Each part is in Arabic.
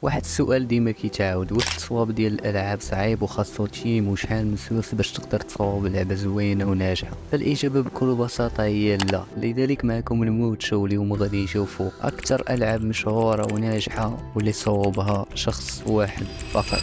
واحد السؤال ديما كيتعاود، واش التصواب ديال الالعاب صعيب وخاصو تيم وشحال من سوس باش تقدر تصاوب لعبه زوينه وناجحه؟ فالاجابه بكل بساطه هي لا. لذلك معكم الموت شو، اليوم غادي نشوفوا اكثر العاب مشهوره وناجحه واللي صوبها شخص واحد فقط.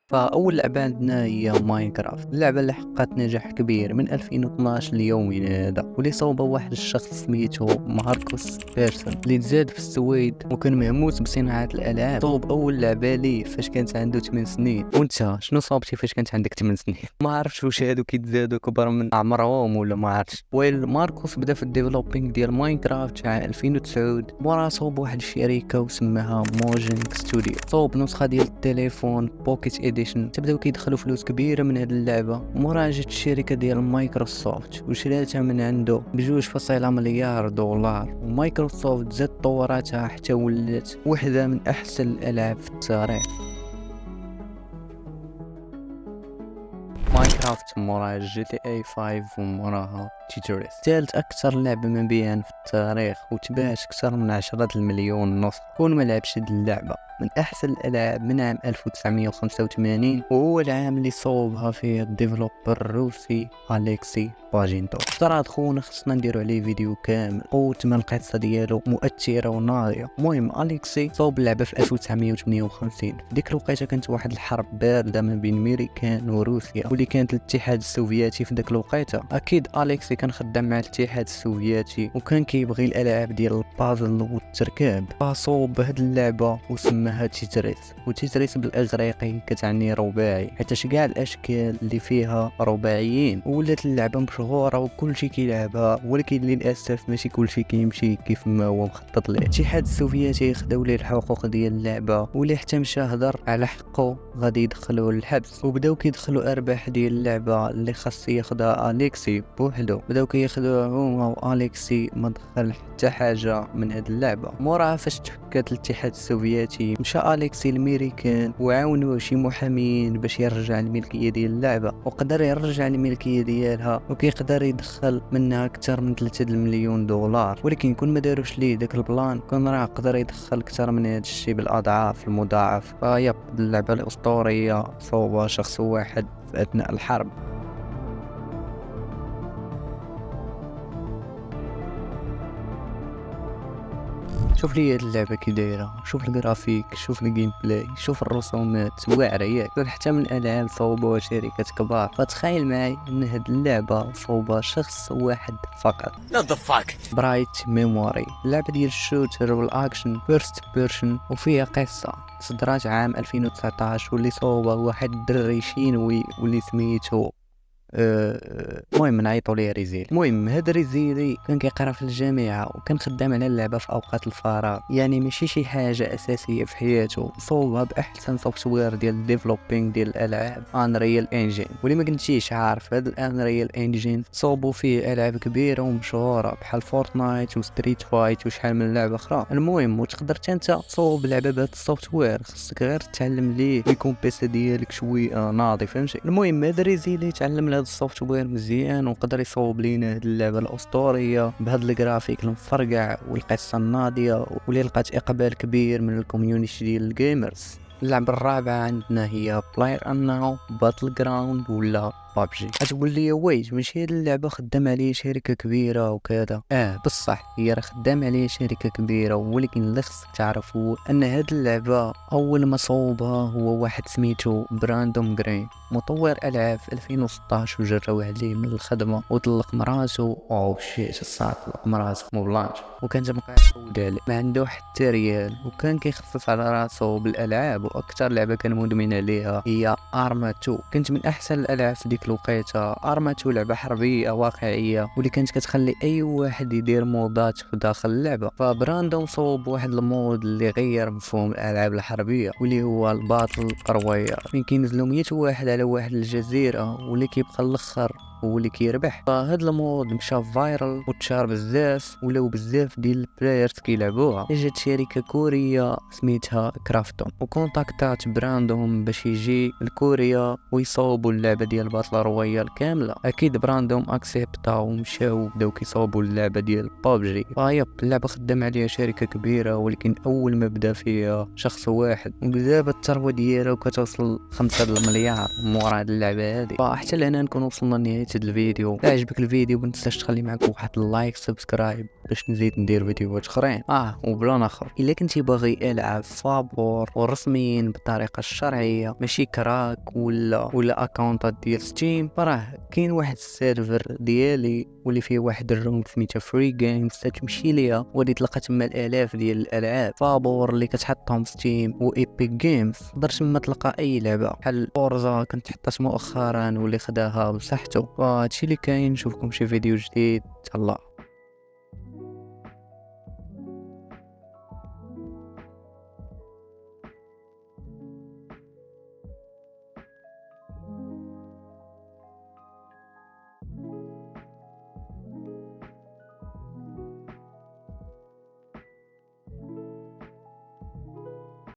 فأول لعبة عندنا هي ماينكرافت، اللعبة اللي حققت نجاح كبير من 2012 ليومنا هذا، واللي صوبها واحد الشخص سميتو ماركوس بيرسون اللي تزاد في السويد وكان مهموس بصناعة الألعاب. صوب أول لعبة ليه فاش كانت عنده 8 سنين. وانت شنو صوبتي فاش كانت عندك 8 سنين؟ ما عرفتش واش هادو كيتزادوا كبر من عمرهم ولا ما عرفتش. ويل ماركوس بدا في الديفلوبينغ ديال ماينكرافت عام 2009 مورا صوب واحد الشركة وسماها موجينغ ستوديو. صوب نسخة ديال التليفون بوكيت اديشن. تبداو كيدخلوا فلوس كبيره من هذه اللعبه. مورا جات الشركه ديال مايكروسوفت وشراتها من عنده ب2.2 مليار دولار، ومايكروسوفت زاد طوراتها حتى ولات واحده من احسن الالعاب في التاريخ. ماينكرافت موراها جي تي اي 5 وموراها تيتريس، ثالث اكثر لعبه مبيعا في التاريخ وتباعت اكثر من 10 المليون ونص. كون ما لعبش هاد اللعبه، من احسن الالعاب من عام 1985، وهو العام اللي صوبها فيه الديفلوبر الروسي اليكسي باجينتو. ترى خونا خصنا نديرو عليه فيديو كامل، قوة ما القصه ديالو مؤثره وناضيه. المهم اليكسي صوب اللعبه في 1958. ديك الوقيته كانت واحد الحرب بارده ما بين امريكان وروسيا، واللي كانت الاتحاد السوفيتي في داك الوقيته. اكيد اليكسي كان خدام مع الاتحاد السوفيتي وكان كيبغي الالعاب ديال البازل والتركاب، فصوب هاد اللعبه وسماها تيتريس. وتيتريس بالاغريقي كتعني رباعي، حيت كاع الاشكال اللي فيها رباعيين. ولات اللعبه مشهوره وكلشي كيلعبها، ولكن للاسف ماشي كلشي كيمشي كيف ما هو مخطط له. الاتحاد السوفيتي خداو ليه الحقوق ديال اللعبه، واللي حتى مشى هضر على حقه غادي يدخلوه للحبس. وبداو كيدخلوا ارباح ديال اللعبه اللي خاص ياخدها اليكسي بوحدو. بداو كياخدوها هما، واليكسي ما دخل حتى حاجه من هاد اللعبه. موراها فاش تفكات الاتحاد السوفيتي، مشى اليكسي الامريكان وعاونوه شي محامين باش يرجع الملكيه ديال اللعبه، وقدر يرجع الملكيه ديالها وكيقدر يدخل منها اكثر من 3 مليون دولار. ولكن كون ما داروش ليه داك البلان كان راه قدر يدخل اكثر من هذا الشيء بالاضعاف المضاعف. فيب اللعبه الاسطوريه صوبها شخص واحد في اثناء الحرب. شوف لي هاد اللعبه كي دايره، شوف الجرافيك، شوف الجيم بلاي، شوف الرسومات واعره ياك. حتى من الالعاب صوبوها شركات كبار. فتخيل معي ان هاد اللعبه صوبها شخص واحد فقط. What the fuck؟ برايت ميموري، اللعبه ديال الشوتر والاكشن فيرست بيرسون وفيها قصه. صدرات عام 2019 واللي صوبها واحد الدري شينوي واللي سميتو المهم نعيطوا ليه ريزيل. المهم هذا ريزيلي كان كيقرا في الجامعه وكان خدام على اللعبه في اوقات الفراغ، يعني ماشي شي حاجه اساسيه في حياته. صوبها باحسن سوفتوير ديال الديفلوبينغ ديال الالعاب انريال انجين. واللي ما كنتيش عارف، هذا الانريال انجين صوبوا فيه العاب كبيره ومشهوره بحال فورتنايت وستريت فايت وشحال من لعبه اخرى. المهم وتقدر انت تصوب لعبه بهذا السوفتوير، خصك غير تتعلم ليه ويكون بيسي ديالك شويه ناضي، فهمتي؟ المهم هذا ريزيلي تعلم هذا السوفتوير مزيان وقدر يصوب لينا هاد اللعبه الاسطوريه بهذا الجرافيك المفرقع والقصه الناضيه، واللي لقات اقبال كبير من الكوميونيتي ديال الجيمرز. اللعبه الرابعه عندنا هي بلاير اناو باتل جراوند ولا بابجي. تقول لي ويت، ماشي هاد اللعبه خدام عليه شركه كبيره وكذا؟ بصح هي راه خدام عليه شركه كبيره، ولكن اللي خصك تعرفوا ان هاد اللعبه اول ما صوبها هو واحد سميتو براندوم جرين، مطور العاب في 2016، وجراو عليه من الخدمه وطلق مراسو. او شيت صات طلق مراسو مو بلانش، وكان تبقى يعاود عليه ما عنده حتى ريال، وكان كيخفف على راسو بالالعاب. واكثر لعبه كان مدمن عليها هي ارما 2. كانت من احسن الالعاب في ديك الوقيته. ارما 2 لعبه حربيه واقعيه واللي كانت كتخلي اي واحد يدير مودات في داخل اللعبه. فبراندوم صوب واحد المود اللي غير مفهوم الالعاب الحربيه، واللي هو الباتل رويال، فين كينزلوا 100 واحد على واحد الجزيره، واللي كيبقى الاخر هو اللي كيربح. فهاد المود مشى فايرال وتشار بزاف، ولاو بزاف ديال البلايرز كيلعبوها. جات شركه كوريه سميتها كرافتون وكونتاكتات براندهم باش يجي لكوريا ويصاوبوا اللعبه ديال باتل رويال كامله. اكيد براندهم اكسبتا ومشاو بداو كيصاوبوا اللعبه ديال بابجي. فهي اللعبه خدام عليها شركه كبيره، ولكن اول ما بدا فيها شخص واحد، ودابا الثروه ديالها كتوصل 5 المليار مورا هاد اللعبه هادي. فحتى لهنا نكون وصلنا لنهايه هاد الفيديو. الا عجبك الفيديو ما تنساش تخلي معك واحد اللايك سبسكرايب باش نزيد ندير فيديوهات اخرين. وبلان اخر، الا كنتي باغي العاب فابور ورسميين بالطريقه الشرعيه ماشي كراك ولا اكونطات ديال ستيم، فراه كاين واحد السيرفر ديالي واللي فيه واحد الروم سميتها فري جيمز، تمشي ليها وغادي تلقى تما الالاف ديال الالعاب فابور اللي كتحطهم ستيم وايبيك جيمز. تقدر تما تلقى اي لعبه بحال فورزا كنت حطات مؤخرا واللي خداها بصحته. فهادشي اللي كاين. نشوفكم شي فيديو جديد. تهلا.